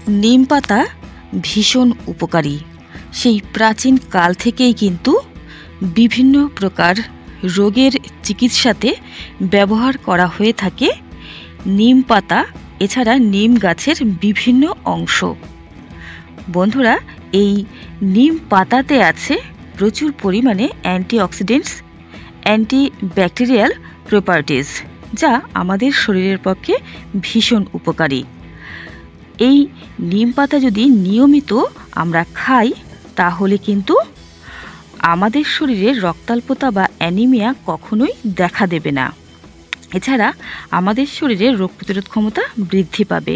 নিম পাতা ভীষণ উপকারী। সেই প্রাচীন কাল থেকেই কিন্তু বিভিন্ন প্রকার রোগের চিকিৎসাতে ব্যবহার করা হয়ে থাকে নিম পাতা, এছাড়া নিম গাছের বিভিন্ন অংশ। বন্ধুরা, এই নিম পাতাতে আছে প্রচুর পরিমাণে অ্যান্টিঅক্সিডেন্টস, অ্যান্টিব্যাকটেরিয়াল প্রপার্টিজ, যা আমাদের শরীরের পক্ষে ভীষণ উপকারী। এই নিম পাতা যদি নিয়মিত আমরা খাই তাহলে কিন্তু আমাদের শরীরে রক্তাল্পতা বা অ্যানিমিয়া কখনোই দেখা দেবে না। এছাড়া আমাদের শরীরে রোগ প্রতিরোধ ক্ষমতা বৃদ্ধি পাবে।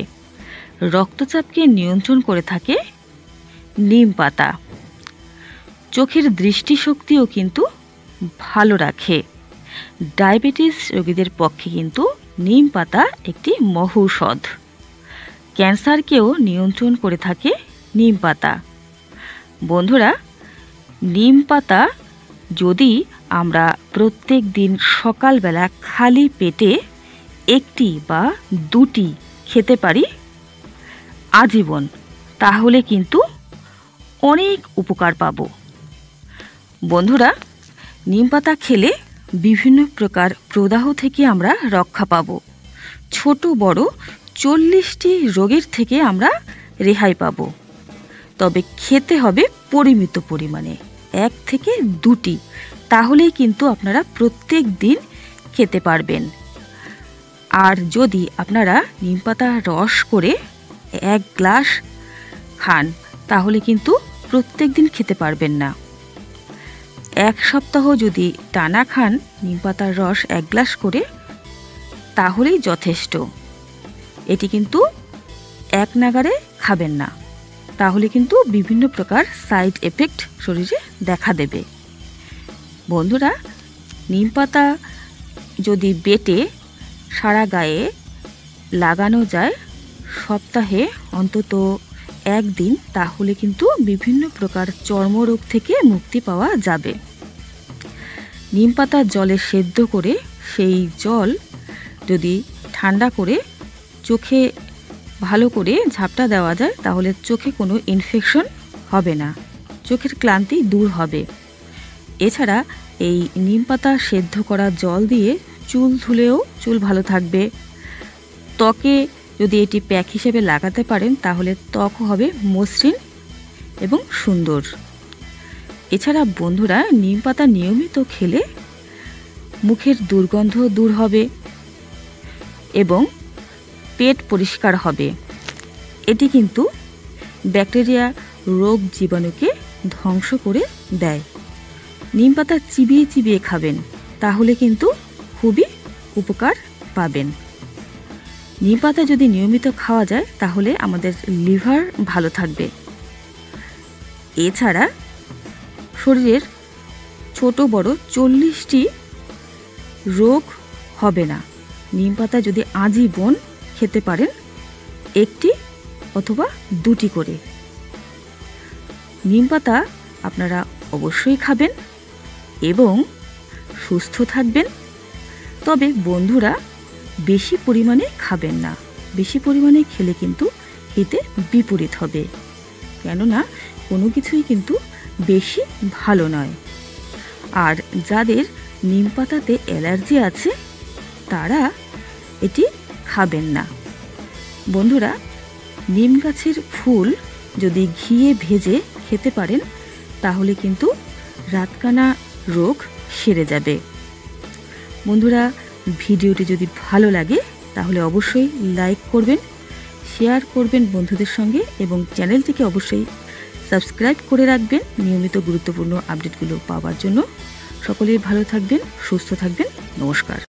রক্তচাপকে নিয়ন্ত্রণ করে থাকে নিম পাতা। চোখের দৃষ্টিশক্তিও কিন্তু ভালো রাখে। ডায়াবেটিস রোগীদের পক্ষে কিন্তু নিম পাতা একটি মহৌষধ। ক্যান্সারকেও নিয়ন্ত্রণ করে থাকে নিম পাতা। বন্ধুরা, নিম পাতা যদি আমরা প্রত্যেক দিন সকালবেলা খালি পেটে একটি বা দুটি খেতে পারি আজীবন, তাহলে কিন্তু অনেক উপকার পাব। বন্ধুরা, নিম পাতা খেলে বিভিন্ন প্রকার প্রদাহ থেকে আমরা রক্ষা পাব। ছোট বড় 40টি রোগের থেকে আমরা রেহাই পাব। তবে খেতে হবে পরিমিত পরিমাণে, 1 থেকে 2টি, তাহলেই কিন্তু আপনারা প্রত্যেক দিন খেতে পারবেন। আর যদি আপনারা নিম পাতা রস করে 1 গ্লাস খান তাহলে কিন্তু প্রত্যেক দিন খেতে পারবেন না। 1 সপ্তাহ যদি টানা খান নিম পাতার রস 1 গ্লাস করে, তাহলেই যথেষ্ট। এটি কিন্তু এক নাগাড়ে খাবেন না, তাহলে কিন্তু বিভিন্ন প্রকার সাইড এফেক্ট শরীরে দেখা দেবে। বন্ধুরা, নিম পাতা যদি বেটে সারা গায়ে লাগানো যায় সপ্তাহে অন্তত 1 দিন, তাহলে কিন্তু বিভিন্ন প্রকার চর্মরোগ থেকে মুক্তি পাওয়া যাবে। নিম পাতা জলে সেদ্ধ করে সেই জল যদি ঠান্ডা করে চোখে ভালো করে ঝাপটা দেওয়া যায় তাহলে চোখে কোনো ইনফেকশন হবে না, চোখের ক্লান্তি দূর হবে। এছাড়া এই নিম পাতা সেদ্ধ করা জল দিয়ে চুল ধুলেও চুল ভালো থাকবে। ত্বকে যদি এটি প্যাক হিসেবে লাগাতে পারেন তাহলে ত্বক হবে মসৃণ এবং সুন্দর। এছাড়া বন্ধুরা, নিম পাতা নিয়মিত খেলে মুখের দুর্গন্ধ দূর হবে এবং পেট পরিষ্কার হবে। এটি কিন্তু ব্যাকটেরিয়া রোগ জীবাণুকে ধ্বংস করে দেয়। নিম পাতা চিবিয়ে চিবিয়ে খাবেন, তাহলে কিন্তু খুবই উপকার পাবেন। নিম পাতা যদি নিয়মিত খাওয়া যায় তাহলে আমাদের লিভার ভালো থাকবে। এছাড়া শরীরের ছোট বড় 40টি রোগ হবে না। নিম পাতা যদি আজীবন খেতে পারেন 1টি অথবা 2টি করে। নিম পাতা আপনারা অবশ্যই খাবেন এবং সুস্থ থাকবেন। তবে বন্ধুরা, বেশি পরিমাণে খাবেন না। বেশি পরিমাণে খেলে কিন্তু এতে বিপরীত হবে, কেননা কোনো কিছুই কিন্তু বেশি ভালো নয়। আর যাদের নিম পাতাতে অ্যালার্জি আছে তারা এটি খাবেন না। বন্ধুরা, নিম গাছের ফুল যদি ঘিয়ে ভেজে খেতে পারেন তাহলে কিন্তু রাতকানা রোগ সেরে যাবে। বন্ধুরা, ভিডিওটি যদি ভালো লাগে তাহলে অবশ্যই লাইক করবেন, শেয়ার করবেন বন্ধুদের সঙ্গে এবং চ্যানেলটিকে অবশ্যই সাবস্ক্রাইব করে রাখবেন নিয়মিত গুরুত্বপূর্ণ আপডেটগুলো পাওয়ার জন্য। সকলেই ভালো থাকবেন, সুস্থ থাকবেন। নমস্কার।